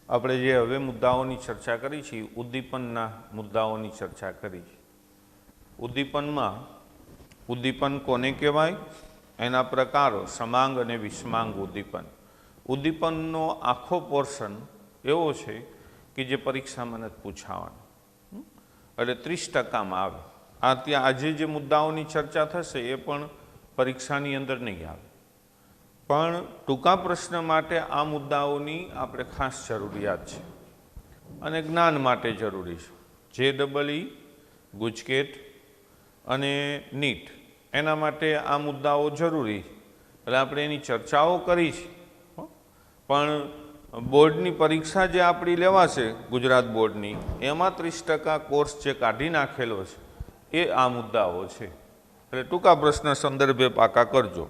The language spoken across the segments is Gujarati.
આપણે જે હવે મુદ્દાઓની ચર્ચા કરી છે ઉદ્દીપનના મુદ્દાઓની ચર્ચા કરી છે। ઉદ્દીપનમાં ઉદ્દીપન કોને કહેવાય, એના પ્રકારો સમાંગ અને વિષમાંગ ઉદ્દીપન। ઉદ્દીપનનો આખો પોર્શન એવો છે કે જે પરીક્ષામાં નથી પૂછાવાનો, એટલે 30%માં આવે। ત્યાં આજે જે મુદ્દાઓની ચર્ચા થશે એ પણ પરીક્ષાની અંદર નહીં આવે, પણ ટૂંકા પ્રશ્ન માટે આ મુદ્દાઓની આપણે ખાસ જરૂરિયાત છે અને જ્ઞાન માટે જરૂરી છે। JEE, ગુજકેટ અને નીટ એના માટે આ મુદ્દાઓ જરૂરી, એટલે આપણે એની ચર્ચાઓ કરી છે। પણ બોર્ડની પરીક્ષા જે આપણી લેવાશે ગુજરાત બોર્ડની, એમાં 30% કોર્સ જે કાઢી નાખેલો છે એ આ મુદ્દાઓ છે, એટલે ટૂંકા પ્રશ્ન સંદર્ભે પાકા કરજો।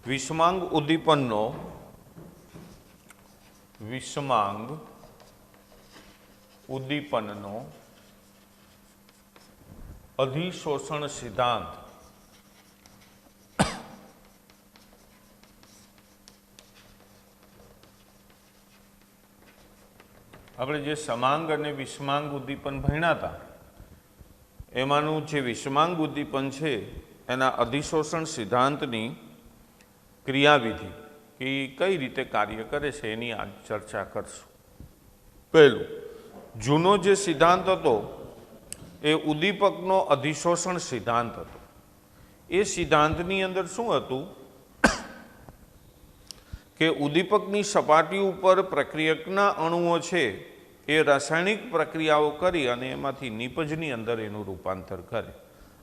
વિષમાંગ ઉદ્દીપનનો અધિશોષણ સિદ્ધાંત આપણે જે સમાંગ અને વિષમાંગ ઉદ્દીપન ભણ્યા હતા એમાંનું જે વિષમાંગ ઉદ્દીપન છે એના અધિશોષણ સિદ્ધાંતની ક્રિયાવિધિ કે કઈ રીતે કાર્ય કરે છે એની આજ ચર્ચા કરશું। પહેલું, જૂનો જે સિદ્ધાંત હતો એ ઉદ્દીપકનો અધિશોષણ સિદ્ધાંત હતો। એ સિદ્ધાંતની અંદર શું હતું કે ઉદ્દીપકની સપાટી ઉપર પ્રક્રિયકના અણુઓ છે એ રાસાયણિક પ્રક્રિયાઓ કરી અને એમાંથી નિપજની અંદર એનું રૂપાંતર કરે।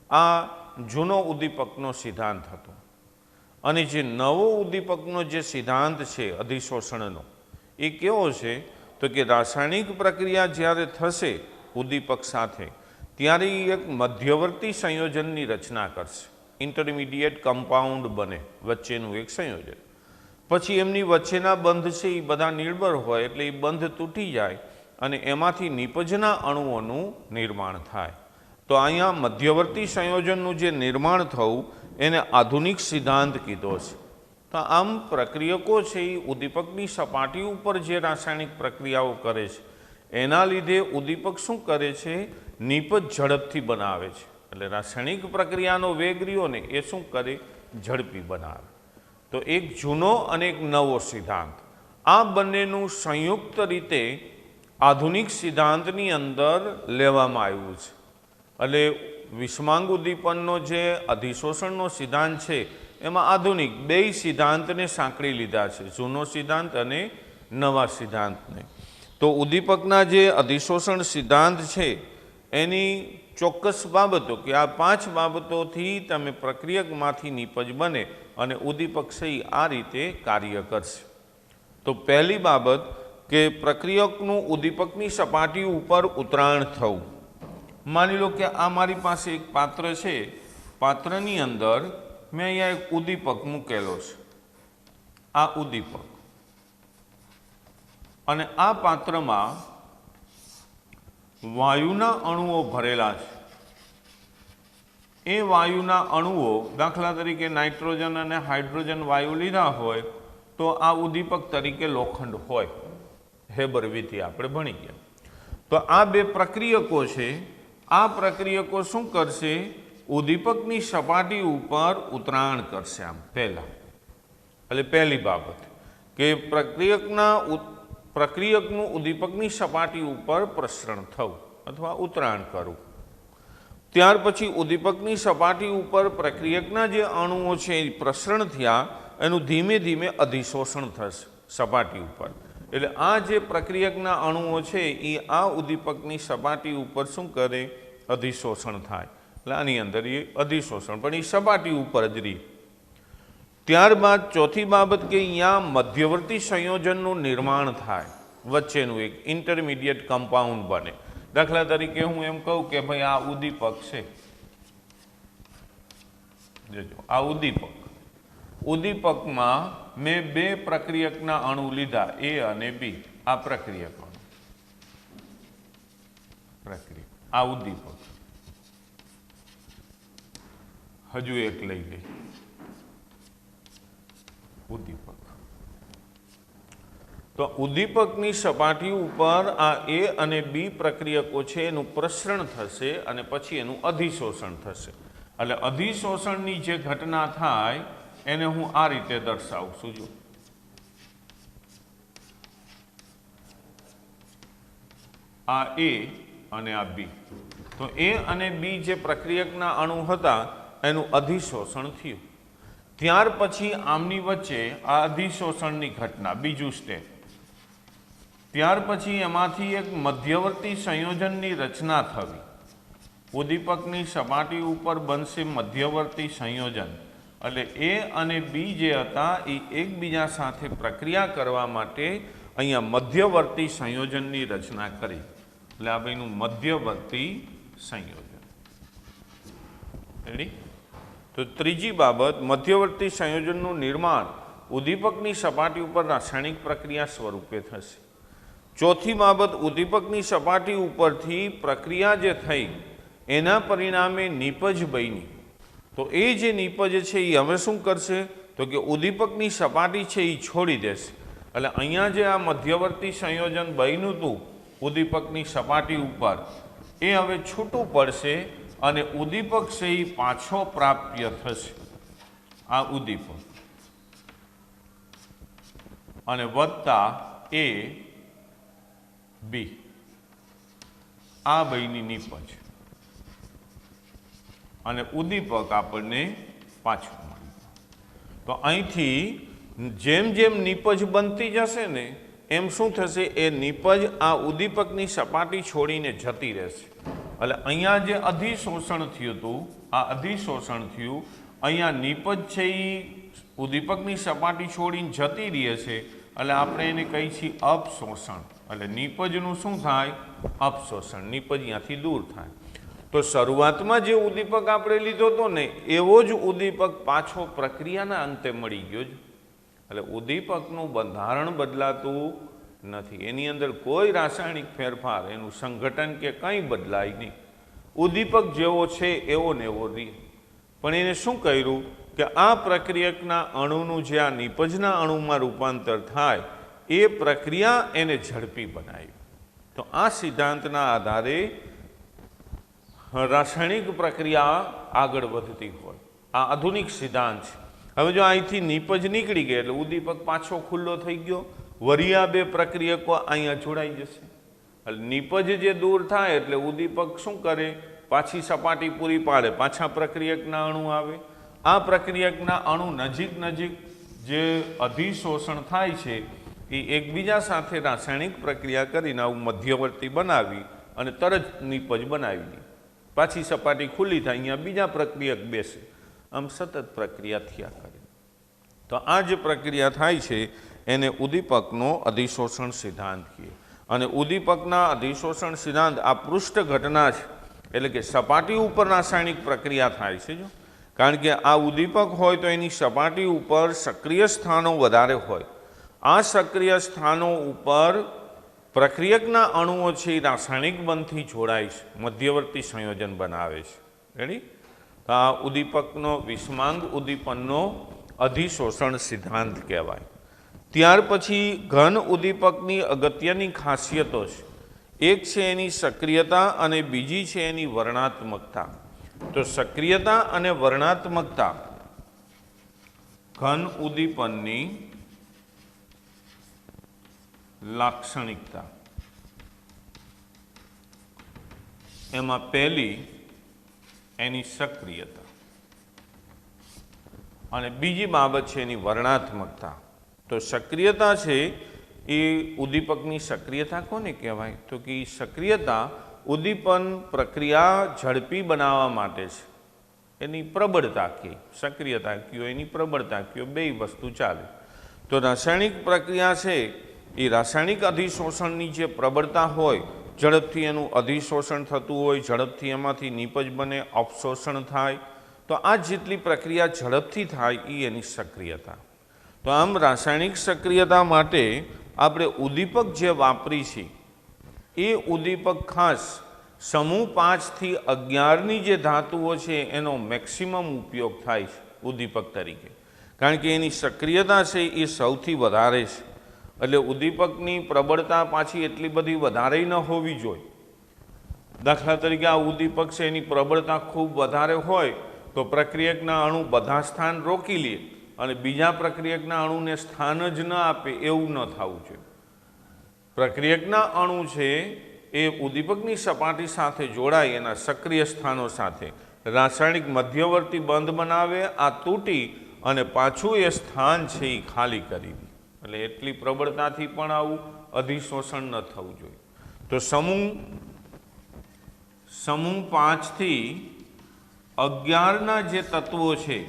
આ જૂનો ઉદ્દીપકનો સિદ્ધાંત હતો। અને જે નવો ઉદ્દીપકનો જે સિદ્ધાંત છે અધિશોષણનો એ કેવો છે તો કે રાસાયણિક પ્રક્રિયા જ્યારે થશે ઉદ્દીપક સાથે ત્યારે એ એક મધ્યવર્તી સંયોજનની રચના કરશે, ઇન્ટરમીડિયેટ કમ્પાઉન્ડ બને વચ્ચેનું એક સંયોજન। પછી એમની વચ્ચેના બંધ છે એ બધા નિર્બળ હોય એટલે એ બંધ તૂટી જાય અને એમાંથી નિપજના અણુઓનું નિર્માણ થાય। તો અહીંયા મધ્યવર્તી સંયોજનનું જે નિર્માણ થવું એને આધુનિક સિદ્ધાંત કીધો છે। તો આમ પ્રક્રિયકો છે એ ઉદ્દીપકની સપાટી ઉપર જે રાસાયણિક પ્રક્રિયાઓ કરે છે એના લીધે ઉદ્દીપક શું કરે છે, નિપજ ઝડપથી બનાવે છે। એટલે રાસાયણિક પ્રક્રિયાનો વેગ રહ્યો ને એ શું કરે, ઝડપી બનાવે। તો એક જૂનો અને એક નવો સિદ્ધાંત, આ બંનેનું સંયુક્ત રીતે આધુનિક સિદ્ધાંતની અંદર લેવામાં આવ્યું છે। એટલે વિષમાંગ ઉદ્દીપનનો જે અધિશોષણનો સિદ્ધાંત છે એમાં આધુનિક બે સિદ્ધાંતને સાંકળી લીધા છે, જૂનો સિદ્ધાંત અને નવા સિદ્ધાંતને। તો ઉદ્દીપકના જે અધિશોષણ સિદ્ધાંત છે એની ચોક્કસ બાબતો કે આ 5 બાબતોથી તમે પ્રક્રિયકમાંથી નિપજ બને અને ઉદ્દીપક છે આ રીતે કાર્ય કરશે। તો પહેલી બાબત કે પ્રક્રિયકનું ઉદ્દીપકની સપાટી ઉપર ઉતરાણ થવું। માની લો કે આ મારી પાસે એક પાત્ર છે, પાત્રની અંદર મેં અહીંયા એક ઉદ્દીપક મૂકેલો છે, આ ઉદ્દીપક, અને આ પાત્રમાં વાયુના અણુઓ ભરેલા છે। એ વાયુના અણુઓ દાખલા તરીકે નાઇટ્રોજન અને હાઇડ્રોજન વાયુ લીધા હોય તો આ ઉદ્દીપક તરીકે લોખંડ હોય, હેબર વિધિ આપણે ભણી ગયા। તો આ બે પ્રક્રિયકો છે, આ પ્રક્રિયકો શું કરશે, ઉદ્દીપકની સપાટી ઉપર ઉતરાણ કરશે આમ પહેલા। એટલે પહેલી બાબત કે પ્રક્રિયકનું ઉદ્દીપકની સપાટી ઉપર પ્રસરણ થવું અથવા ઉતરાણ કરવું। ત્યાર પછી ઉદ્દીપકની સપાટી ઉપર પ્રક્રિયકના જે અણુઓ છે એ પ્રસરણ થયા, એનું ધીમે ધીમે અધિશોષણ થશે સપાટી ઉપર। એટલે આ જે પ્રક્રિયકના અણુઓ છે એ આ ઉદ્દીપકની સપાટી ઉપર શું કરે, અધિશોષણ થાય। એટલે આની અંદર એ અધિશોષણ પણ એ સપાટી ઉપર જ રહી। ત્યારબાદ ચોથી બાબત કે અહીંયા મધ્યવર્તી સંયોજનનું નિર્માણ થાય, વચ્ચેનું એક ઇન્ટરમીડિયેટ કમ્પાઉન્ડ બને। દાખલા તરીકે હું એમ કહું કે ભાઈ આ ઉદ્દીપક છે, આ ઉદ્દીપકમાં મેં 2 પ્રક્રિયકના અણુ લીધા, A અને B, આ પ્રક્રિયક અણુ, આ ઉદ્દીપક, હજુ એક લઈ લઈ ઉદ્દીપક। તો ઉદ્દીપકની સપાટી ઉપર આ એ અને બી પ્રક્રિયકો છે એનું પ્રસરણ થશે અને પછી એનું અધિશોષણ થશે. એટલે અધિશોષણની જે ઘટના થાય એને હું આ રીતે દર્શાવું છું. જો આ એ અને આ બી, તો એ અને બી જે પ્રક્રિયકના અણુ હતા એનું અધિશોષણ થયું. ત્યાર પછી આમની વચ્ચે આ અધિશોષણની ઘટના, બીજું સ્ટેપ. ત્યાર પછી એમાંથી એક મધ્યવર્તી સંયોજનની રચના થવી. ઉદ્દીપકની સપાટી ઉપર બનશે મધ્યવર્તી સંયોજન. એટલે એ અને બી જે હતા એ એકબીજા સાથે પ્રક્રિયા કરવા માટે અહીંયા મધ્યવર્તી સંયોજનની રચના કરી. એટલે આ ભાઈનું મધ્યવર્તી સંયોજન. રેડી? તો ત્રીજી બાબત, મધ્યવર્તી સંયોજનનું નિર્માણ ઉદ્દીપકની સપાટી ઉપર રાસાયણિક પ્રક્રિયા સ્વરૂપે થશે. ચોથી બાબત, ઉદ્દીપકની સપાટી ઉપરથી પ્રક્રિયા જે થઈ એના પરિણામે નીપજ બની. તો એ જે નીપજ છે એ હવે શું કરશે? તો કે ઉદ્દીપકની સપાટી છે એ છોડી દેશે. એટલે અહીંયા જે આ મધ્યવર્તી સંયોજન બન્યું હતું ઉદ્દીપકની સપાટી ઉપર, એ હવે છૂટું પડશે અને ઉદ્દીપક છે એ પાછો પ્રાપ્ય થશે. આ ઉદ્દીપક અને વત્તા એ બી, આ બેની નીપજ અને ઉદ્દીપક આપણને પાછું મળે. તો અહીંથી જેમ જેમ નીપજ બનતી જશે ને એમ શું થશે? એ નીપજ આ ઉદ્દીપકની સપાટી છોડીને જતી રહેશે. એટલે અહીંયા જે અધિશોષણ થયું હતું, આ અધિશોષણ થયું. અહીંયા નીપજ છે એ ઉદ્દીપકની સપાટી છોડીને જતી રહે છે. એટલે આપણે એને કહીએ છીએ અપશોષણ. એટલે નીપજનું શું થાય? અપશોષણ. નીપજ અહીંયાથી દૂર થાય. તો શરૂઆતમાં જે ઉદ્દીપક આપણે લીધો હતો ને એવો જ ઉદ્દીપક પાછો પ્રક્રિયાના અંતે મળી ગયો જ. એટલે ઉદ્દીપકનું બંધારણ બદલાતું નથી. એની અંદર કોઈ રાસાયણિક ફેરફાર, એનું સંઘટન કે કંઈ બદલાય નહીં. ઉદ્દીપક જેવો છે એવો ને એવો રહે. પણ એને શું કર્યું કે આ પ્રક્રિયકના અણુનું જે આ નીપજના અણુમાં રૂપાંતર થાય એ પ્રક્રિયા એને ઝડપી બનાવી. તો આ સિદ્ધાંતના આધારે રાસાયણિક પ્રક્રિયા આગળ વધતી હોય. આ આધુનિક સિદ્ધાંત છે. હવે જો અહીંથી નીપજ નીકળી ગઈ એટલે ઉદ્દીપક પાછો ખુલ્લો થઈ ગયો. વળી આ બે પ્રક્રિયકો અહીંયા જોડાઈ જશે. એટલે નીપજ જે દૂર થાય એટલે ઉદ્દીપક શું કરે? પાછી સપાટી પૂરી પાડે, પાછા પ્રક્રિયકના અણુ આવે. આ પ્રક્રિયકના અણુ નજીક નજીક જે અધિશોષણ થાય છે એ એકબીજા સાથે રાસાયણિક પ્રક્રિયા કરીને આવું મધ્યવર્તી બનાવી અને તરત નીપજ બનાવી દે. પાછી સપાટી ખુલ્લી થાય, અહીંયા બીજા પ્રક્રિયક બેસે. આમ સતત પ્રક્રિયા થયા કરે. તો આ જે પ્રક્રિયા થાય છે એને ઉદ્દીપકનો અધિશોષણ સિદ્ધાંત કહે. અને ઉદ્દીપકના અધિશોષણ સિદ્ધાંત આ પૃષ્ઠ ઘટના છે. એટલે કે સપાટી ઉપર રાસાયણિક પ્રક્રિયા થાય છે. જો કારણ કે આ ઉદ્દીપક હોય તો એની સપાટી ઉપર સક્રિય સ્થાનો વધારે હોય. આ સક્રિય સ્થાનો ઉપર પ્રક્રિયકના અણુઓ છે એ રાસાયણિક બંધથી જોડાય છે, મધ્યવર્તી સંયોજન બનાવે છે. રેડી? તો આ ઉદ્દીપકનો વિષમાંગ ઉદ્દીપનનો અધિશોષણ સિદ્ધાંત કહેવાય. ત્યાર પછી ઘન ઉદ્દીપકની અગત્યની ખાસિયતો છે. એક છે એની સક્રિયતા અને બીજી છે એની વર્ણાત્મકતા. તો સક્રિયતા અને વર્ણાત્મકતા ઘન ઉદ્દીપનની લાક્ષણિકતા. એમાં પહેલી એની સક્રિયતા અને બીજી બાબત છે એની વર્ણાત્મકતા. તો સક્રિયતા છે એ ઉદ્દીપકની સક્રિયતા કોને કહેવાય? તો કે સક્રિયતા ઉદ્દીપન પ્રક્રિયા ઝડપી બનાવવા માટે છે. એની પ્રબળતા કયો, સક્રિયતા કયો, એની પ્રબળતા કયો, બે વસ્તુ ચાલે. તો રાસાયણિક પ્રક્રિયા છે એ રાસાયણિક અધિશોષણની જે પ્રબળતા હોય, ઝડપથી એનું અધિશોષણ થતું હોય, ઝડપથી એમાંથી નીપજ બને, અપશોષણ થાય. તો આ જેટલી પ્રક્રિયા ઝડપથી થાય એ એની સક્રિયતા. તો આમ રાસાયણિક સક્રિયતા માટે આપણે ઉદ્દીપક જે વાપરી છે એ ઉદ્દીપક ખાસ સમૂહ 5 થી 11ની જે ધાતુઓ છે એનો મેક્સિમમ ઉપયોગ થાય છે ઉદ્દીપક તરીકે. કારણ કે એની સક્રિયતા છે એ સૌથી વધારે છે. એટલે ઉદ્દીપકની પ્રબળતા પાછી એટલી બધી વધારે ન હોવી જોઈએ. દાખલા તરીકે આ ઉદ્દીપક છે એની પ્રબળતા ખૂબ વધારે હોય તો પ્રક્રિયકના અણુ બધા સ્થાન રોકી લે અને બીજા પ્રક્રિયકના અણુને સ્થાન જ ન આપે, એવું ન થવું જોઈએ. પ્રક્રિયકના અણુ છે એ ઉદ્દીપકની સપાટી સાથે જોડાઈ એના સક્રિય સ્થાનો સાથે રાસાયણિક મધ્યવર્તી બંધ બનાવે, આ તૂટી અને પાછું એ સ્થાન છે એ ખાલી કરી દે. એટલે એટલી પ્રબળતાથી પણ આવું અધિશોષણ ન થવું જોઈએ. તો સમૂહ 5 થી 11ના જે તત્વો છે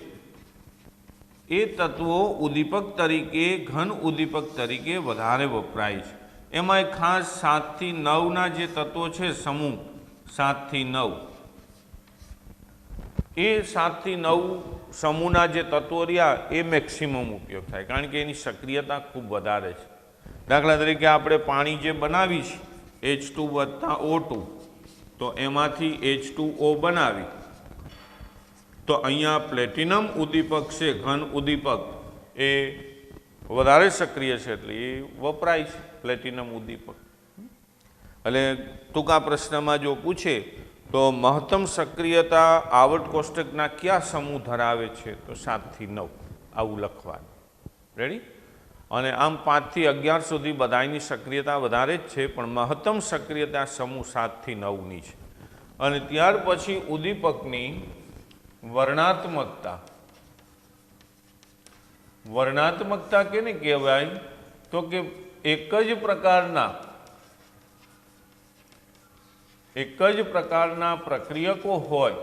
એ તત્વો ઉદ્દીપક તરીકે ઘન ઉદ્દીપક તરીકે વધારે વપરાય છે. એમાં ખાસ 7 થી 9ના જે તત્વો છે સમૂહ 7 થી 9, એ 7 થી 9 સમૂહના જે તત્વો રહ્યા એ મેક્સિમમ ઉપયોગ થાય, કારણ કે એની સક્રિયતા ખૂબ વધારે છે. દાખલા તરીકે આપણે પાણી જે બનાવી છે H2 વત્તા O2, તો એમાંથી H2O બનાવી તો અહીંયા પ્લેટિનમ ઉદ્દીપક છે, ઘન ઉદ્દીપક, એ વધારે સક્રિય છે એટલે એ વપરાય છે પ્લેટિનમ ઉદ્દીપક. એટલે ટૂંકા પ્રશ્નમાં જો પૂછે તો મહત્તમ સક્રિયતા આવર્ત કોષ્ટકના કયા સમૂહ ધરાવે છે, તો 7 થી 9 આવું લખવાનું. રેડી? અને આમ 5 થી 11 સુધી બધાની સક્રિયતા વધારે જ છે, પણ મહત્તમ સક્રિયતા સમૂહ 7 થી 9ની છે. અને ત્યાર પછી ઉદ્દીપકની વર્ણાત્મકતા. વર્ણાત્મકતા કેને કહેવાય? તો કે એક જ પ્રકારના પ્રક્રિયકો હોય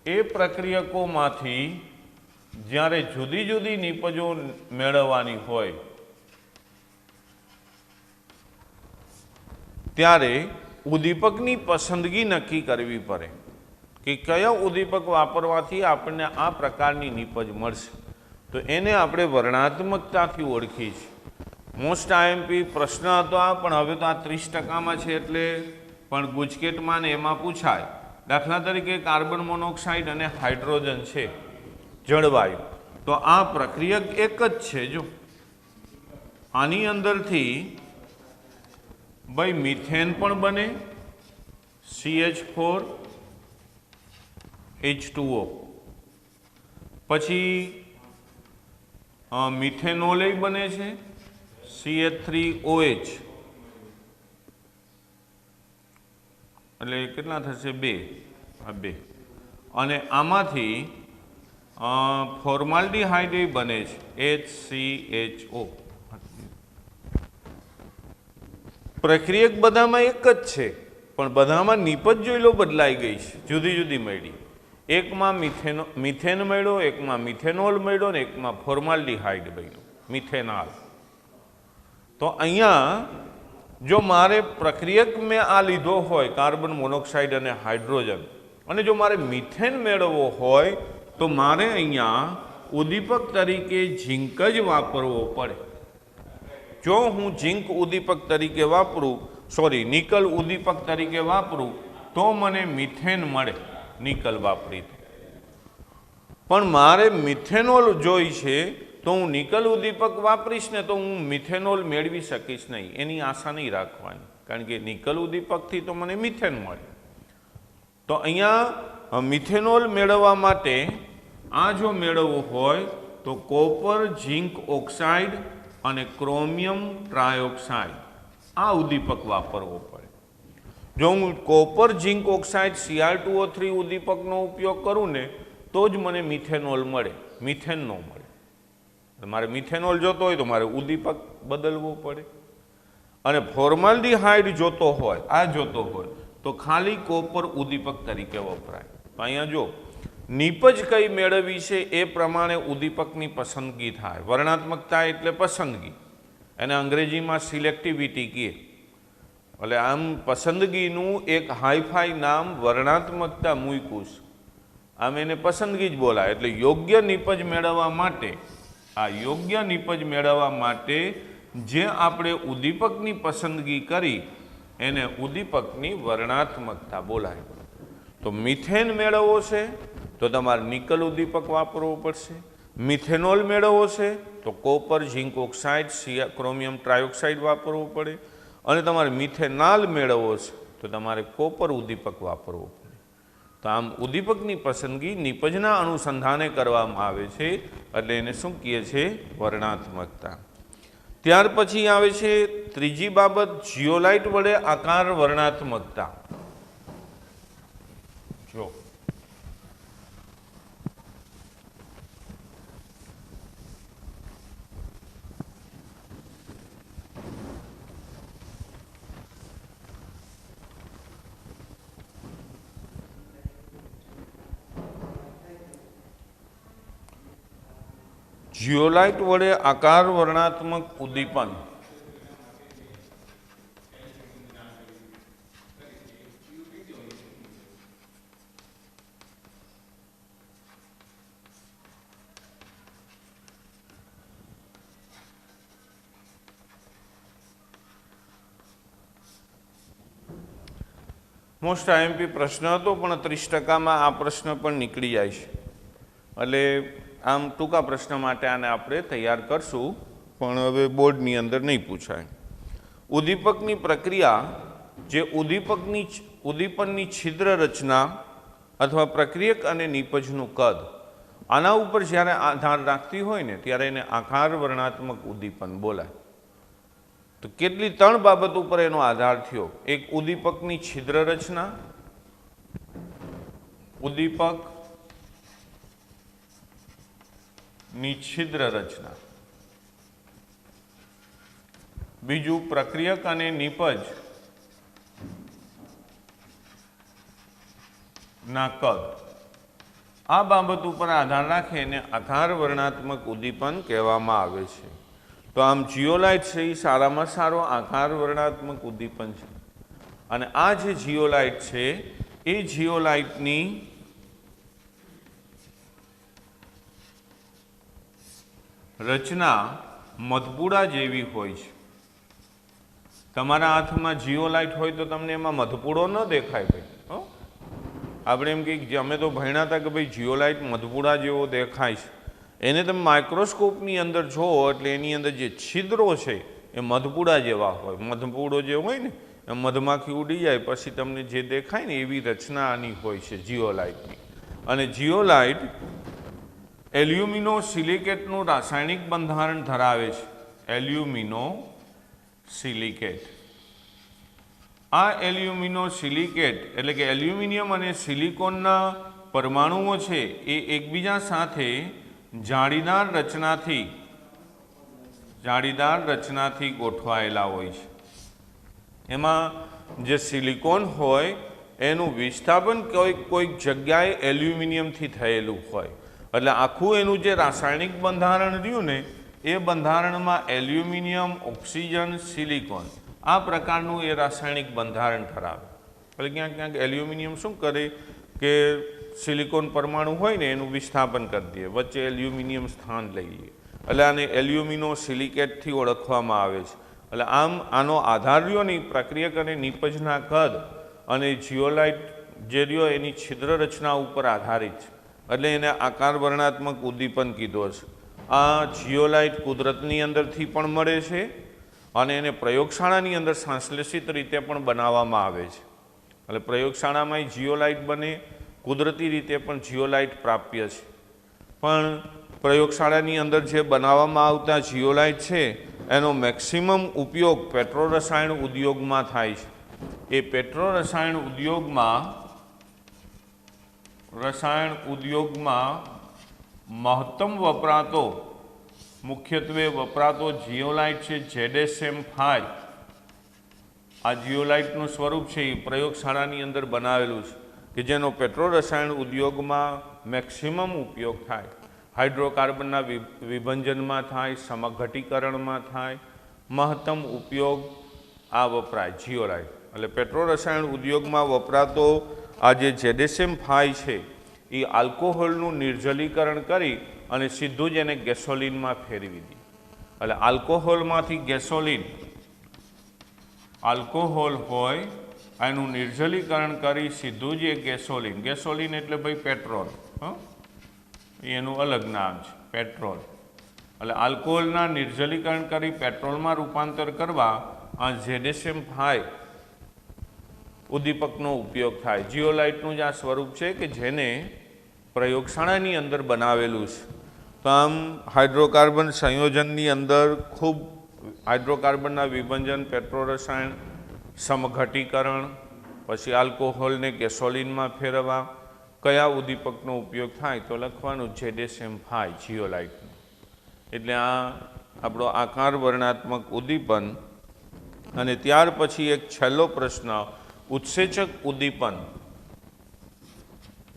એ પ્રક્રિયકોમાંથી જ્યારે જુદી જુદી નિપજો મેળવવાની હોય ત્યારે ઉદ્દીપકની પસંદગી નક્કી કરવી પડે કે કયો ઉદ્દીપક વાપરવાથી આપણને આ પ્રકારની નિપજ મળશે. તો એને આપણે વર્ણાત્મકતાથી ઓળખીએ છીએ. મોસ્ટ આઈએમપી પ્રશ્ન હતો આ, પણ હવે તો આ 30%માં છે એટલે પણ ગુજકેટમાં ને એમાં પૂછાય. દાખલા તરીકે કાર્બન મોનોક્સાઇડ અને હાઇડ્રોજન છે, જળવાયુ, તો આ પ્રક્રિયક એક જ છે. જો આની અંદરથી ભાઈ મિથેન પણ બને, CH4 H2O, પછી મિથેનોલ બને છે, CH3OH, એટલે કેટલા થશે? 2. અને આમાંથી ફોર્માલ્ડીહાઇડ બને છે, HCHO. પ્રક્રિયક બધામાં એક જ છે, પણ બધામાં નિપજ જોઈ લો બદલાઈ ગઈ છે, જુદી જુદી મળી. એકમાં મિથેન મળ્યો, એકમાં મિથેનોલ મળ્યો ને એકમાં ફોર્માલ્ડીહાઇડ મળ્યો, મિથેનાલ. તો અહીંયા જો મારે પ્રક્રિયક મેં આ લીધો હોય કાર્બન મોનોક્સાઇડ અને હાઇડ્રોજન, અને જો મારે મિથેન મેળવવો હોય તો મારે અહીંયા ઉદ્દીપક તરીકે ઝીંક જ વાપરવો પડે. જો હું ઝીંક ઉદ્દીપક તરીકે વાપરું, નિકલ ઉદ્દીપક તરીકે વાપરું તો મને મિથેન મળે નિકલ વાપરી. પણ મારે મિથેનોલ જોઈ છે તો હું નિકલ ઉદ્દીપક વાપરીશ ને તો હું મિથેનોલ મેળવી શકીશ નહીં, એની આશા નહીં રાખવાની, કારણ કે નિકલ ઉદ્દીપકથી તો મને મિથેન મળે. તો અહીંયા મિથેનોલ મેળવવા માટે આ જો મેળવવું હોય તો કોપર ઝીંક ઓક્સાઇડ અને ક્રોમિયમ ટ્રાયોક્સાઇડ આ ઉદ્દીપક વાપરવો પડે. જો હું કોપર ઝીંક ઓક્સાઇડ Cr2O3 ઉદ્દીપકનો ઉપયોગ કરું ને તો જ મને મિથેનોલ મળે, મિથેન ન મળે. મારે મિથેનોલ જોતો હોય તો મારે ઉદ્દીપક બદલવો પડે. અને ફોર્માલ્ડીહાઇડ જોતો હોય, આ જોતો હોય તો ખાલી કોપર ઉદ્દીપક તરીકે વપરાય. અહીંયા જો નિપજ કઈ મેળવવી છે એ પ્રમાણે ઉદ્દીપકની પસંદગી થાય. વર્ણાત્મકતા એટલે પસંદગી, એને અંગ્રેજીમાં સિલેક્ટિવિટી કહે. એટલે આમ પસંદગીનું એક હાઈફાઈ નામ વર્ણાત્મકતા મૂક્યું. આમ એને પસંદગી જ બોલાય. એટલે યોગ્ય નિપજ મેળવવા માટે, આ યોગ્ય નિપજ મેળવવા માટે જે આપણે ઉદ્દીપકની પસંદગી કરી એને ઉદ્દીપકની વર્ણાત્મકતા બોલાય. તો મિથેન મેળવવો છે તો તમારે નિકલ ઉદ્દીપક વાપરવો પડશે. મિથેનોલ મેળવવો છે તો copper, zinc oxide, chromium trioxide વાપરવો પડે, અને તમારે મિથેનાલ મેળવવો છે તો તમારે કોપર ઉદ્દીપક વાપરવો પડે. તો આમ ઉદ્દીપકની પસંદગી નિપજના અનુસંધાને કરવામાં આવે છે, એટલે એને શું કહે છે? વર્ણાત્મકતા. ત્યાર પછી આવે છે ત્રીજી બાબત, જીઓલાઇટ વડે આકાર વર્ણાત્મકતા. જો જીઓલાઇટ વડે આકાર વર્ણાત્મક ઉદ્દીપન. મોસ્ટ આઈએમપી પ્રશ્ન હતો, પણ 30% આ પ્રશ્ન પણ નીકળી જાય છે. એટલે આમ ટૂંકા પ્રશ્ન માટે આને આપણે તૈયાર કરશું, પણ હવે બોર્ડની અંદર નહીં પૂછાય. ઉદ્દીપકની પ્રક્રિયા જે ઉદ્દીપનની છિદ્ર રચના અથવા પ્રક્રિયક અને નિપજનું કદ, આના ઉપર જ્યારે આધાર રાખતી હોય ને ત્યારે એને આકાર વર્ણાત્મક ઉદ્દીપન બોલાય. તો કેટલી 3 બાબત ઉપર એનો આધાર થયો. એક, ઉદ્દીપકની છિદ્ર રચના, ઉદ્દીપક ની છિદ્ર રચના. બીજું, પ્રક્રિયક અને નિપજ ના કદ. આ બાબત ઉપર આધાર રાખે એને આકાર વર્ણાત્મક ઉદ્દીપન કહેવામાં આવે છે. તો આમ જીઓલાઇટ છે એ સારામાં સારો આકાર વર્ણાત્મક ઉદ્દીપન છે. અને આ જે જીઓલાઇટ છે એ જીઓલાઇટની રચના મધપૂડા જેવી હોય છે. તમારા હાથમાં જીઓલાઇટ હોય તો તમને એમાં મધપૂડો ન દેખાય ભાઈ. આપણે એમ કે અમે તો ભણ્યા હતા કે ભાઈ જીઓલાઇટ મધપૂડા જેવો દેખાય છે. એને તમે માઇક્રોસ્કોપની અંદર જુઓ એટલે એની અંદર જે છિદ્રો છે એ મધપૂડા જેવા હોય. મધપૂડો જે હોય ને એ મધમાખી ઉડી જાય પછી તમને જે દેખાય ને એવી રચના આની હોય છે જીઓલાઇટની. અને જીઓલાઇટ એલ્યુમિનો સિલિકેટનું રાસાયણિક બંધારણ ધરાવે છે. એલ્યુમિનો સિલિકેટ. આ એલ્યુમિનો સિલિકેટ એટલે કે એલ્યુમિનિયમ અને સિલિકોનના પરમાણુઓ છે એ એકબીજા સાથે જાળીદાર રચનાથી ગોઠવાયેલા હોય છે. એમાં જે સિલિકોન હોય એનું વિસ્થાપન કોઈક જગ્યાએ એલ્યુમિનિયમથી થયેલું હોય. એટલે આખું એનું જે રાસાયણિક બંધારણ રહ્યું ને એ બંધારણમાં એલ્યુમિનિયમ, ઓક્સિજન, સિલિકોન આ પ્રકારનું એ રાસાયણિક બંધારણ ધરાવે. એટલે ક્યાંક એલ્યુમિનિયમ શું કરે કે સિલિકોન પરમાણુ હોય ને એનું વિસ્થાપન કરી દે, વચ્ચે એલ્યુમિનિયમ સ્થાન લઈ લે. એટલે આને એલ્યુમિનો સિલિકેટથી ઓળખવામાં આવે છે. એટલે આમ આનો આધાર રહ્યો ને પ્રક્રિયક અને નિપજના કદ અને જીઓલાઇટ જે રહ્યો એની છિદ્ર રચના ઉપર આધારિત છે. એટલે એને આકાર વર્ણાત્મક ઉદ્દીપન કીધો છે. આ જીઓલાઇટ કુદરતની અંદરથી પણ મળે છે અને એને પ્રયોગશાળાની અંદર સંશ્લેષિત રીતે પણ બનાવવામાં આવે છે. એટલે પ્રયોગશાળામાં જીઓલાઇટ બને, કુદરતી રીતે પણ જીઓલાઇટ પ્રાપ્ય છે. પણ પ્રયોગશાળાની અંદર જે બનાવવામાં આવતા જીઓલાઇટ છે એનો મેક્સિમમ ઉપયોગ પેટ્રોરસાયણ ઉદ્યોગમાં થાય છે. એ પેટ્રોરસાયણ ઉદ્યોગમાં મહત્તમ મુખ્યત્વે વપરાતો જીઓલાઇટ છે ZSM-5. આ જીઓલાઇટનું સ્વરૂપ છે એ પ્રયોગશાળાની અંદર બનાવેલું છે કે જેનો પેટ્રોરસાયણ ઉદ્યોગમાં મેક્સિમમ ઉપયોગ થાય. હાઇડ્રોકાર્બનના વિભંજનમાં થાય, સમઘટીકરણમાં થાય, મહત્તમ ઉપયોગ આ વપરાય જીઓલાઇટ. એટલે પેટ્રોરસાયણ ઉદ્યોગમાં વપરાતો આ જે ZSM-5 છે એ આલ્કોહોલનું નિર્જલીકરણ કરી અને સીધું જ એને ગેસોલિનમાં ફેરવી દે. એટલે આલ્કોહોલમાંથી આલ્કોહોલ હોય એનું નિર્જલીકરણ કરી સીધું જ એ ગેસોલિન એટલે ભાઈ પેટ્રોલ, એનું અલગ નામ છે પેટ્રોલ. એટલે આલ્કોહોલના નિર્જલીકરણ કરી પેટ્રોલમાં રૂપાંતર કરવા આ ZSM5 ઉદ્દીપકનો ઉપયોગ થાય. જીઓલાઇટનું જ આ સ્વરૂપ છે કે જેને પ્રયોગશાળાની અંદર બનાવેલું છે. તો આમ હાઇડ્રોકાર્બન સંયોજનની અંદર ખૂબ હાઇડ્રોકાર્બનના વિભંજન, પેટ્રોરસાયણ, સમઘટીકરણ, પછી આલ્કોહોલને ગેસોલિનમાં ફેરવવા કયા ઉદ્દીપકનો ઉપયોગ થાય તો લખવાનું ZSM5 જીઓલાઇટનું. એટલે આ આપણો આકાર વર્ણાત્મક ઉદ્દીપન. અને ત્યાર પછી એક છેલ્લો પ્રશ્ન, ઉત્સેચક ઉદ્દીપન.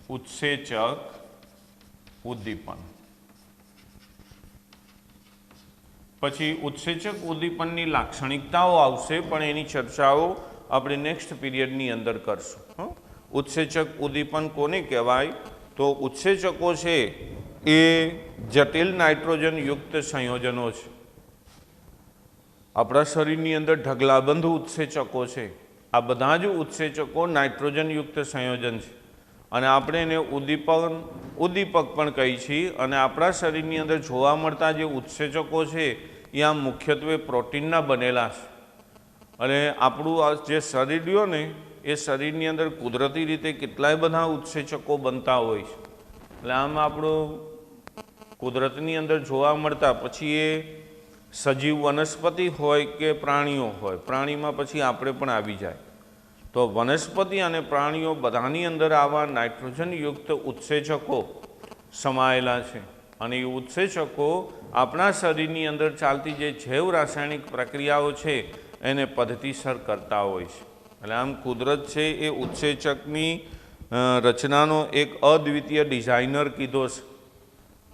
ઉત્સેચક ઉદ્દીપન. પછી ઉત્સેચક ઉદ્દીપનની લાક્ષણિકતાઓ આવશે, પણ એની ચર્ચાઓ આપણે નેક્સ્ટ પીરિયડની અંદર કરશું. ઉત્સેચક ઉદ્દીપન કોને કહેવાય? તો ઉત્સેચકો છે એ જટિલ નાઇટ્રોજન યુક્ત સંયોજનો છે. આપણા શરીરની અંદર ઢગલાબંધ ઉત્સેચકો છે. આ બધા જ ઉત્સેચકો નાઇટ્રોજન યુક્ત સંયોજન છે અને આપણે એને ઉદ્દીપક પણ કહીએ છીએ. અને આપણા શરીરની અંદર જોવા મળતા જે ઉત્સેચકો છે એ આમ મુખ્યત્વે પ્રોટીનના બનેલા છે. અને આપણું આ જે શરીર રહ્યો ને એ શરીરની અંદર કુદરતી રીતે કેટલાય બધા ઉત્સેચકો બનતા હોય છે. એટલે આમ આપણું કુદરતની અંદર જોવા મળતા, પછી એ સજીવ વનસ્પતિ હોય કે પ્રાણીઓ હોય, પ્રાણીમાં પછી આપણે પણ આવી જાય. તો વનસ્પતિ અને પ્રાણીઓ બધાની અંદર આવા નાઇટ્રોજનયુક્ત ઉત્સેચકો સમાયેલા છે. અને એ ઉત્સેચકો આપણા શરીરની અંદર ચાલતી જે જૈવ રાસાયણિક પ્રક્રિયાઓ છે એને પદ્ધતિસર કરતા હોય છે. એટલે આમ કુદરત છે એ ઉત્સેચકની રચનાનો એક અદ્વિતીય ડિઝાઇનર કીધો છે.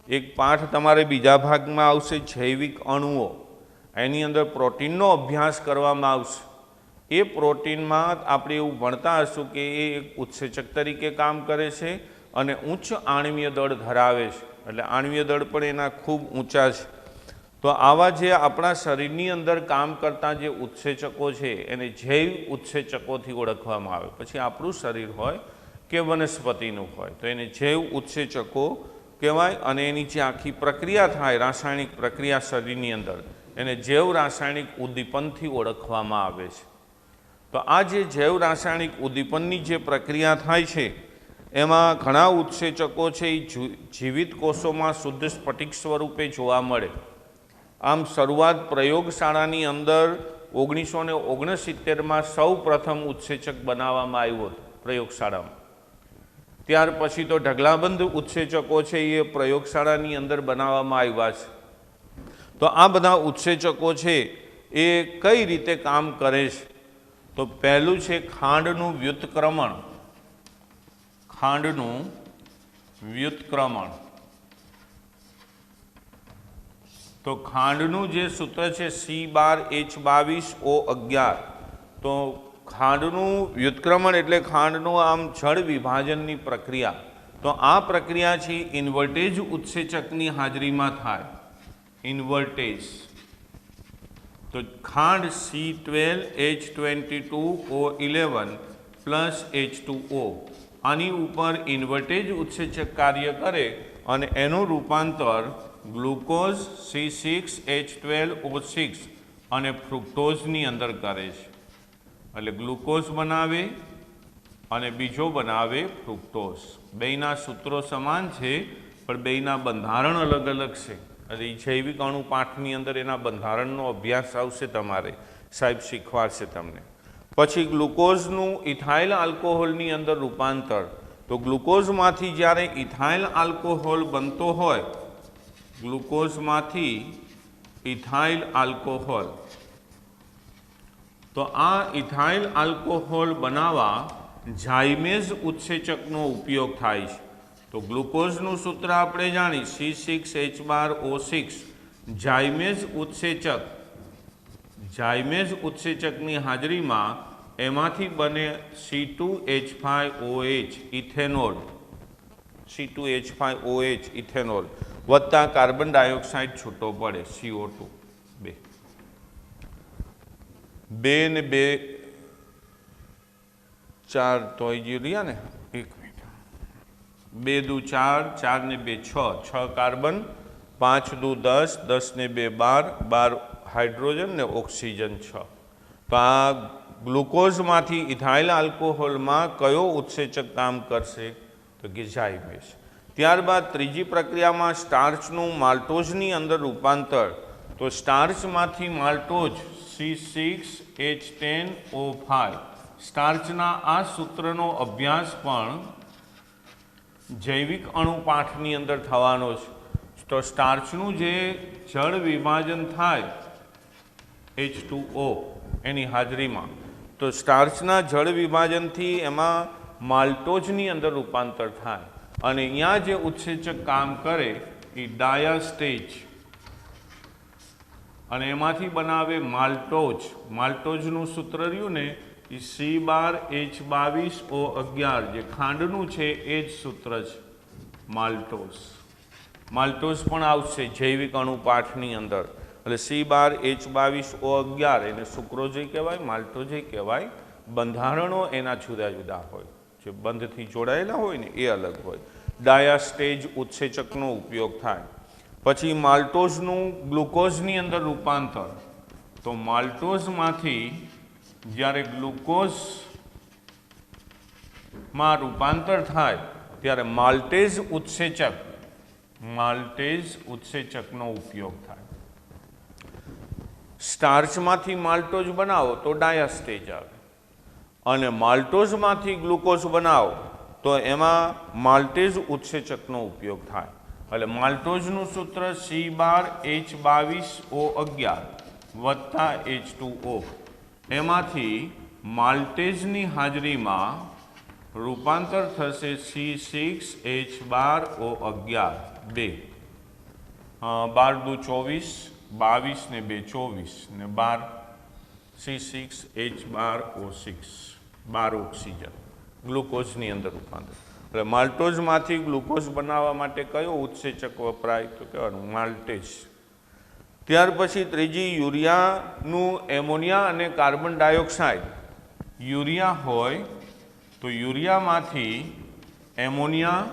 એક પાઠ તમારે બીજા ભાગમાં આવશે, જૈવિક અણુઓ. એની અંદર પ્રોટીનનો અભ્યાસ કરવામાં આવશે. એ પ્રોટીનમાં આપણે એવું ભણતા હશું કે એ એક ઉત્સેચક તરીકે કામ કરે છે અને ઉચ્ચ આણ્વીય દળ ધરાવે છે. એટલે આણ્વીય દળ પણ એના ખૂબ ઊંચા છે. તો આવા જે આપણા શરીરની અંદર કામ કરતા જે ઉત્સેચકો છે એને જૈવ ઉત્સેચકોથી ઓળખવામાં આવે. પછી આપણું શરીર હોય કે વનસ્પતિનું હોય તો એને જૈવ ઉત્સેચકો કહેવાય. અને એની જે આખી પ્રક્રિયા થાય, રાસાયણિક પ્રક્રિયા શરીરની અંદર, એને જૈવ રાસાયણિક ઉદ્દીપનથી ઓળખવામાં આવે છે. તો આ જે જૈવ રાસાયણિક ઉદ્દીપનની જે પ્રક્રિયા થાય છે એમાં ઘણા ઉત્સેચકો છે એ જીવિત કોષોમાં શુદ્ધ સ્ફટિક સ્વરૂપે જોવા મળે. આમ શરૂઆત પ્રયોગશાળાની અંદર 1969માં સૌ પ્રથમ ઉત્સેચક બનાવવામાં આવ્યો હતો પ્રયોગશાળામાં. ત્યાર પછી તો ઢગલાબંધ ઉત્સેચકો છે એ પ્રયોગશાળાની અંદર બનાવવામાં આવ્યા છે. તો આ બધા ઉત્સેચકો છે એ કઈ રીતે કામ કરે છે? તો પહેલું છે ખાંડનું વ્યુત્ક્રમણ. ખાંડનું વ્યુત્ક્રમણ. તો ખાંડનું જે સૂત્ર છે C12H22O11. તો ખાંડનું વ્યુત્ક્રમણ એટલે ખાંડનું આમ જળ વિભાજનની પ્રક્રિયા. તો આ પ્રક્રિયા છે ઇન્વર્ટેજ ઉત્સેચકની હાજરીમાં થાય. ઇન્વર્ટેજ. તો ખાંડ C12H22O11 પ્લસ H2O આની ઉપર ઇન્વર્ટેજ ઉત્સેચક કાર્ય કરે અને એનું રૂપાંતર ગ્લુકોઝ C6H12O6 અને ફ્રુક્ટોઝની અંદર કરે છે. એટલે ગ્લુકોઝ બનાવે અને બીજો બનાવે ફ્રુક્ટોઝ. બેયના સૂત્રો સમાન છે પણ બેયના બંધારણ અલગ અલગ છે. એટલે જૈવિક અણુ પાઠની અંદર એના બંધારણનો અભ્યાસ આવશે, તમારે સાહેબ શીખવાડશે તમને. પછી ગ્લુકોઝનું ઇથાઇલ આલ્કોહોલની અંદર રૂપાંતર. તો ગ્લુકોઝમાંથી જ્યારે ઇથાઇલ આલ્કોહોલ બનતો હોય, ગ્લુકોઝમાંથી ઇથાઇલ આલ્કોહોલ, તો આ ઇથાઇલ આલ્કોહોલ બનાવવા ઝાયમેઝ ઉત્સેચકનો ઉપયોગ થાય છે. તો ગ્લુકોઝનું સૂત્ર આપણે જાણી C6H12O6. ઝાયમેઝ ઉત્સેચક, ઝાયમેઝ ઉત્સેચકની હાજરીમાં એમાંથી બને C2H5OH ઇથેનોલ. C2H5OH ઇથેનોલ વત્તા કાર્બન ડાયોક્સાઇડ છૂટો પડે CO2. 2 ને 2 4 તો રહ્યા ને 1 મિનિટ 2 દુ 4, 4 ને 2 6, 6 કાર્બન, 5 દુ 10, 10 ને 2 12, 12 હાઇડ્રોજન ને ઓક્સિજન 6. તો આ ગ્લુકોઝમાંથી ઇથાઇલ આલ્કોહોલમાં કયો ઉત્સેચક કામ કરશે? તો કે ઝાયમેસ. ત્યારબાદ ત્રીજી પ્રક્રિયામાં સ્ટાર્ચનું માલ્ટોઝની અંદર રૂપાંતર. તો સ્ટાર્ચમાંથી માલ્ટોઝ C6H10O5. સ્ટાર્ચના આ સૂત્રનો અભ્યાસ પણ જૈવિક અણુપાઠની અંદર થવાનો છે. તો સ્ટાર્ચનું જે જળ વિભાજન થાય H2O એની હાજરીમાં, તો સ્ટાર્ચના જળ વિભાજનથી એમાં માલ્ટોઝની અંદર રૂપાંતર થાય અને અહીંયા જે ઉત્સેચક કામ કરે એ ડાયાસ્ટેજ અને એમાંથી બનાવે માલ્ટોઝ. માલ્ટોઝનું સૂત્ર રહ્યું ને એ C12H22O11, જે ખાંડનું છે એ જ સૂત્ર છે માલ્ટોઝ. માલ્ટોઝ પણ આવશે જૈવિક અણુપાઠની અંદર. એટલે C12H22O11 એને સુક્રોઝ કહેવાય, માલ્ટોઝ કહેવાય. બંધારણો એના જુદા જુદા હોય, જે બંધથી જોડાયેલા હોય ને એ અલગ હોય. ડાયાસ્ટેજ ઉત્સેચકનો ઉપયોગ થાય. પછી માલ્ટોઝનું ગ્લુકોઝની અંદર રૂપાંતર. તો માલ્ટોઝમાંથી જ્યારે ગ્લુકોઝમાં રૂપાંતર થાય ત્યારે માલ્ટેઝ ઉત્સેચકનો ઉપયોગ થાય. સ્ટાર્ચમાંથી માલ્ટોઝ બનાવો તો ડાયાસ્ટેજ આવે અને માલ્ટોઝમાંથી ગ્લુકોઝ બનાવો તો એમાં માલ્ટેઝ ઉત્સેચકનો ઉપયોગ થાય. એટલે માલ્ટોઝનું સૂત્ર C12H22O11 વત્તા H2O. એમાંથી માલ્ટેઝની હાજરીમાં રૂપાંતર થશે C6H12O11 2. 12 દુ 24, 22 ને 2 24 ને 12 C6H12O6, 12 ઓક્સિજન ગ્લુકોઝની અંદર રૂપાંતર. એટલે માલ્ટોઝમાંથી ગ્લુકોઝ બનાવવા માટે કયો ઉત્સેચક વપરાય? તો કહેવાનું માલ્ટેઝ. ત્યાર પછી ત્રીજી યુરિયાનું એમોનિયા અને કાર્બન ડાયોક્સાઇડ. યુરિયા હોય તો યુરિયામાંથી એમોનિયા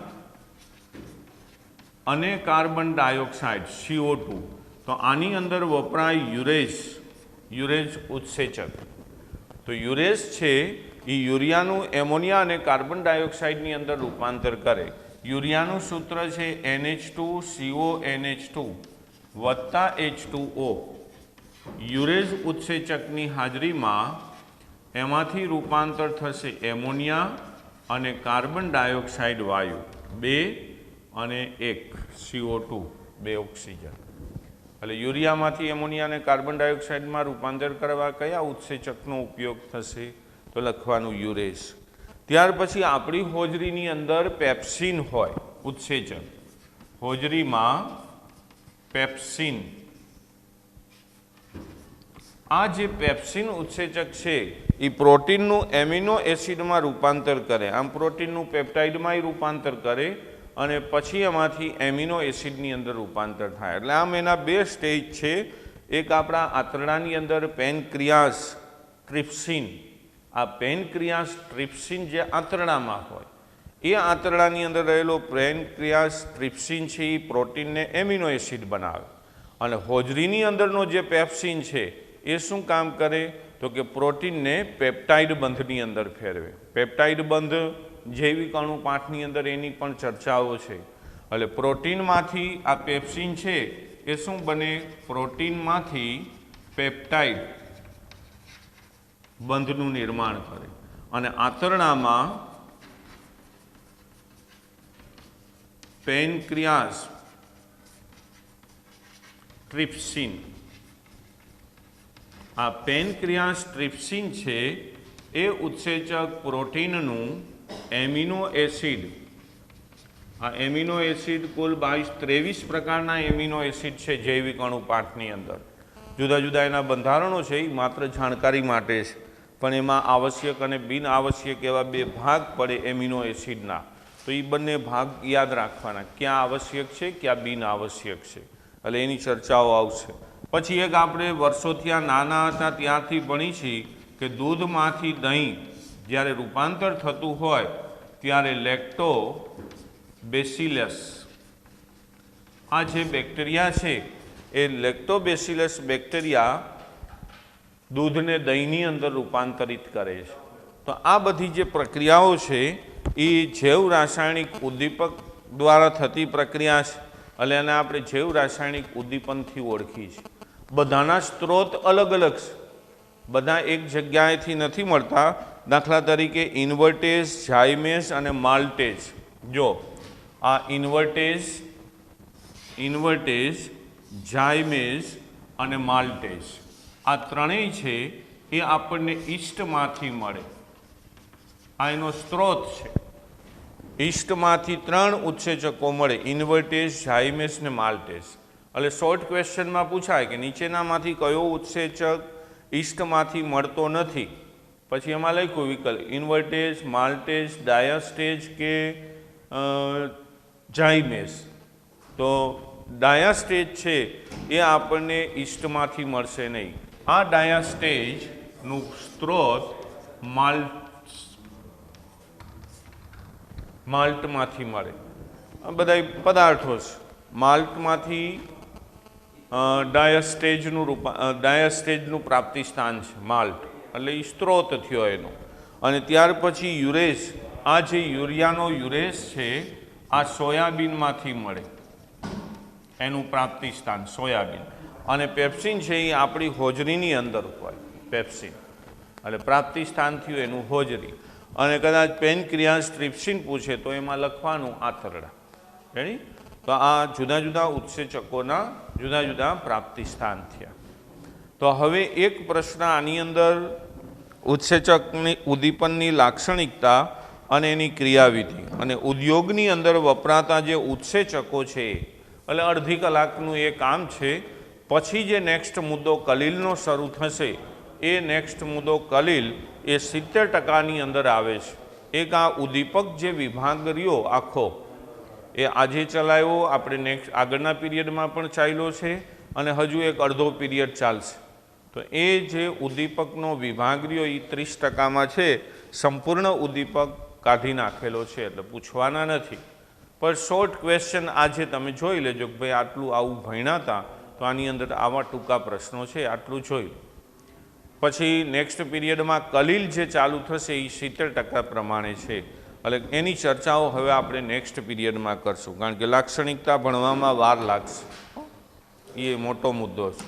અને કાર્બન ડાયોક્સાઇડ CO2. તો આની અંદર વપરાય યુરેઝ ઉત્સેચક. તો યુરેઝ છે એ યુરિયાનું એમોનિયા અને કાર્બન ડાયોક્સાઇડની અંદર રૂપાંતર કરે. યુરિયાનું સૂત્ર છે NH2CONH2 વત્તા H2O. યુરેઝ ઉત્સેચકની હાજરીમાં એમાંથી રૂપાંતર થશે એમોનિયા અને કાર્બન ડાયોક્સાઇડ વાયુ 2 અને 1 CO2 2 ઓક્સિજન. એટલે યુરિયામાંથી એમોનિયા અને કાર્બન ડાયોક્સાઇડમાં રૂપાંતર કરવા કયા ઉત્સેચકનો ઉપયોગ થશે? તો લખવાનું યુરેઝ. ત્યાર પછી આપણી હોજરીની અંદર પેપ્સિન હોય ઉત્સેચક. હોજરીમાં પેપ્સિન. આ જે પેપ્સિન ઉત્સેચક છે એ પ્રોટીનનું એમિનો એસિડમાં રૂપાંતર કરે. આમ પ્રોટીનનું પેપ્ટાઇડમાં રૂપાંતર કરે અને પછી એમાંથી એમિનો એસિડની અંદર રૂપાંતર થાય. એટલે આમ એના 2 સ્ટેજ છે. એક આપણા આંતરડાની અંદર પેનક્રિયાસ ટ્રિપ્સિન. આ પેનક્રિયાસ ટ્રિપ્સિન જે આંતરડામાં હોય એ આંતરડાની અંદર રહેલો પેનક્રિયાસ ટ્રિપ્સિન છે એ પ્રોટીનને એમિનો એસિડ બનાવે. અને હોજરીની અંદરનો જે પેપ્સિન છે એ શું કામ કરે? તો કે પ્રોટીનને પેપ્ટાઇડ બંધની અંદર ફેરવે. પેપ્ટાઇડ બંધ જૈવિક અણુપાઠની અંદર એની પણ ચર્ચાઓ છે. એટલે પ્રોટીનમાંથી આ પેપ્સિન છે એ શું બને? પ્રોટીનમાંથી પેપ્ટાઇડ બંધનું નિર્માણ કરે અને આંતરડામાં પેનક્રિયાસ ટ્રિપ્સિન. આ પેનક્રિયાસ ટ્રિપ્સિન છે એ ઉત્સેચક પ્રોટીનનું એમિનો એસિડ. આ એમિનો એસિડ કુલ 23 પ્રકારના એમિનો એસિડ છે જૈવિક અણુપાઠની અંદર. જુદા જુદા એના બંધારણો છે એ માત્ર જાણકારી માટે છે, પણ એમાં આવશ્યક અને બિન આવશ્યક એવા 2 ભાગ પડે એમિનો એસિડના. તો એ બંને ભાગ યાદ રાખવાના, ક્યાં આવશ્યક છે ક્યાં બિન આવશ્યક છે. એટલે એની ચર્ચાઓ આવશે. પછી એક આપણે વર્ષોથી આ નાના હતા ત્યારથી ભણી છીએ કે દૂધમાંથી દહીં જ્યારે રૂપાંતર થતું હોય ત્યારે બેસિલસ, આ જે બેક્ટેરિયા છે એ લેક્ટોબેસિલસ બેક્ટેરિયા દૂધને દહીંની અંદર રૂપાંતરિત કરે છે. તો આ બધી જે પ્રક્રિયાઓ છે એ જૈવ રાસાયણિક ઉદ્દીપક દ્વારા થતી પ્રક્રિયા છે એટલે એને આપણે જૈવ રાસાયણિક ઉદ્દીપનથી ઓળખી છે. બધાના સ્ત્રોત અલગ અલગ છે, બધા એક જગ્યાએથી નથી મળતા. દાખલા તરીકે ઇન્વર્ટેઝ, ઝાયમેસ અને માલ્ટેઝ. જો આ ઇન્વર્ટેઝ, ઝાયમેસ અને માલ્ટેઝ આ ત્રણેય છે એ આપણને ઈસ્ટમાંથી મળે. આ એનો સ્ત્રોત છે. ઈસ્ટમાંથી 3 ઉત્સેચકો મળે, ઇન્વર્ટેઝ, ઝાયમેસ ને માલ્ટેઝ. એટલે શોર્ટ ક્વેશ્ચનમાં પૂછાય કે નીચેનામાંથી કયો ઉત્સેચક ઈસ્ટમાંથી મળતો નથી, પછી એમાં લખ્યું વિકલ્પ ઇન્વર્ટેઝ, માલ્ટેઝ, ડાયાસ્ટેજ કે ઝાયમેસ. તો ડાયાસ્ટેજ છે એ આપણને ઈસ્ટમાંથી મળશે નહીં. આ ડાયાસ્ટેજનું સ્ત્રોત માલ્ટમાંથી મળે. આ બધા પદાર્થો છે. માલ્ટમાંથી ડાયાસ્ટેજનું પ્રાપ્તિ સ્થાન છે માલ્ટ, એટલે એ સ્ત્રોત થયો એનો. અને ત્યાર પછી યુરેસ, આ જે યુરિયાનો યુરેસ છે આ સોયાબીનમાંથી મળે, એનું પ્રાપ્તિ સ્થાન સોયાબીન. અને પેપ્સિન છે એ આપણી હોજરીની અંદર હોય, પેપ્સિન એટલે પ્રાપ્તિ સ્થાન થયું એનું હોજરી. અને કદાચ પેનક્રિયાસ, ટ્રિપ્સિન પૂછે તો એમાં લખવાનું આંતરડા. રેડી? તો આ જુદા જુદા ઉત્સેચકોના જુદા જુદા પ્રાપ્તિ સ્થાન થયા. તો હવે એક પ્રશ્ન આની અંદર ઉત્સેચકની ઉદ્દીપનની લાક્ષણિકતા અને એની ક્રિયાવિધિ અને ઉદ્યોગની અંદર વપરાતા જે ઉત્સેચકો છે એટલે અડધી કલાકનું એ કામ છે. પછી જે નેક્સ્ટ મુદ્દો કલીલનો શરૂ થશે એ નેક્સ્ટ મુદ્દો કલીલ એ 70% અંદર આવે છે. એક આ ઉદ્દીપક જે વિભાગ રહ્યો આખો એ આજે ચલાવ્યો, આપણે નેક્સ્ટ આગળના પીરિયડમાં પણ ચાલ્યો છે અને હજુ એક અડધો પીરિયડ ચાલશે. તો એ જે ઉદ્દીપકનો વિભાગ રહ્યો એ 30%માં છે. સંપૂર્ણ ઉદ્દીપક કાઢી નાખેલો છે એટલે પૂછવાના નથી. પણ શોર્ટ ક્વેશ્ચન આજે તમે જોઈ લેજો કે ભાઈ આટલું આવું ભણ્યા હતા તો આની અંદર આવા ટૂંકા પ્રશ્નો છે, આટલું જોઈ લો. પછી નેક્સ્ટ પીરિયડમાં કલીલ જે ચાલુ થશે એ 70% પ્રમાણે છે. એટલે એની ચર્ચાઓ હવે આપણે નેક્સ્ટ પીરિયડમાં કરશું, કારણ કે લાક્ષણિકતા ભણવામાં વાર લાગશે, એ મોટો મુદ્દો છે.